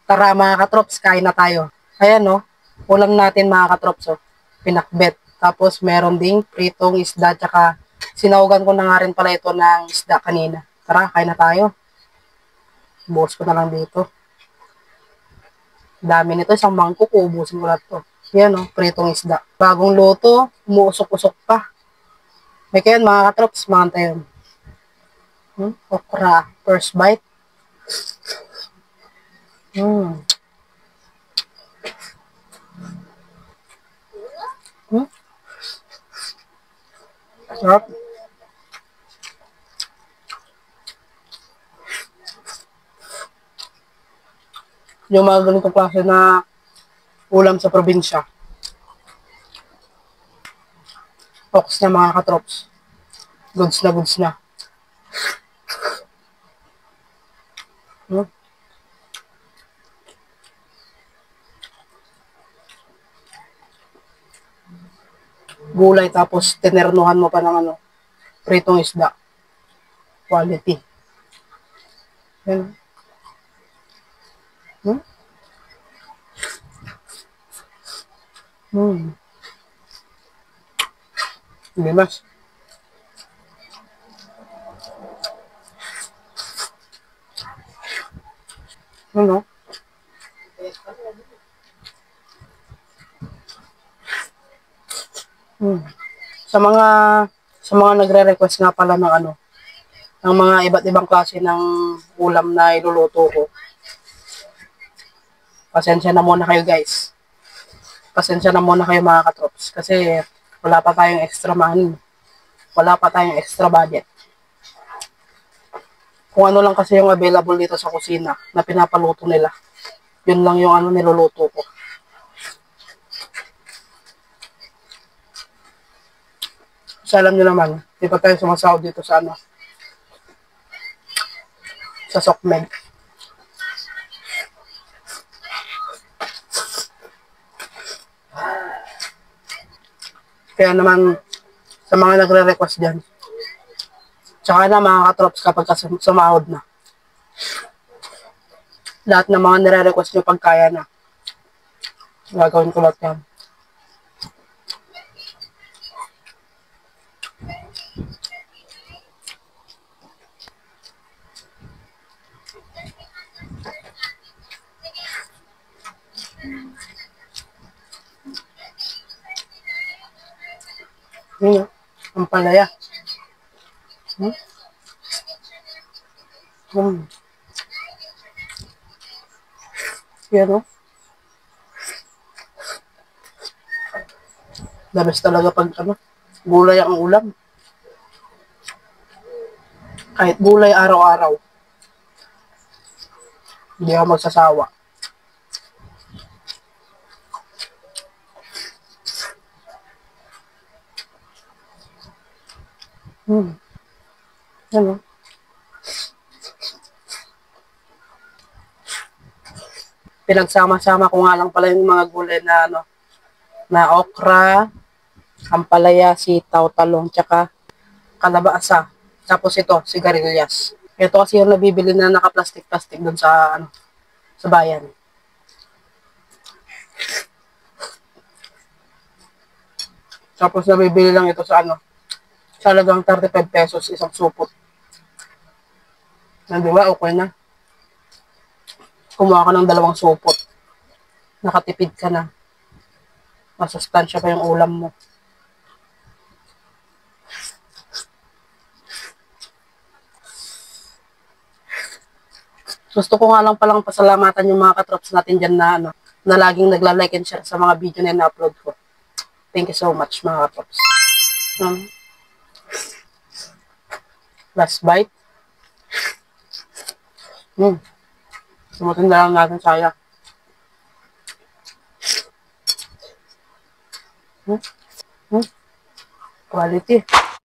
Tara mga katrops, kain na tayo. Ayan no, ulam natin mga katrops. Oh. Pinakbet. Tapos meron ding pritong isda, tsaka sinahugan ko na nga rin pala ito ng isda kanina. Tara, kain na tayo. Buhos ko na lang dito. Dami nito, isang mangkok, ubusin ko na ito. Yan no, pritong isda. Bagong luto, umuusok-usok pa. May kayan mga katrops, mga tayo. Okra, first bite. Hmm. Sarap. Yung mga ganitong klase na ulam sa probinsya. Ox na mga katrops. Goods na goods na. Hmm? Gulay tapos tinernuhan mo pa ng ano, pritong isda. Quality. Yan. Hmm? Hmm. Hindi mas. Ano? Hmm. Sa mga nagre-request nga pala ng ano, ng mga iba't ibang klase ng ulam na iluluto ko. Pasensya na muna kayo guys. Pasensya na muna kayo mga katrops kasi wala pa tayong extra money. Wala pa tayong extra budget. Kung ano lang kasi yung available dito sa kusina na pinapaluto nila. Yun lang yung ano niluluto ko. Kasi alam nyo naman, di pa tayo sumasahod dito sa ano, sa SOCMED. Kaya naman, sa mga nagre-request dyan, tsaka na mga katrops kapag sumahod na. Lahat ng mga nire-request nyo pagkaya na. Gagawin ko lahat yan. Yun, ang palaya. Hmm? Hmm. Yan o. The best talaga pag ano, gulay ang ulam. Kahit gulay araw-araw, hindi ako magsasawa. Yan o. Pinagsama-sama ko nga lang pala yung mga gulay na ano, na okra, ampalaya, sitaw, talong, tsaka kalabasa. Tapos ito, sigarilyas. Ito kasi yung nabibili na naka-plastic-plastic dun sa ano, sa bayan. Tapos nabibili lang ito sa ano, sa halagang 35 pesos isang supot. Di ba? Okay na. Kumuha ka ng 2 supot. Nakatipid ka na. Masustansya pa yung ulam mo. Gusto ko nga lang palang pasalamatan yung mga katrops natin dyan na, ano, na laging nagla-like and share sa mga video na na-upload ko. Thank you so much mga katrops. Last bite. Sumutin na lang natin sayang. Quality.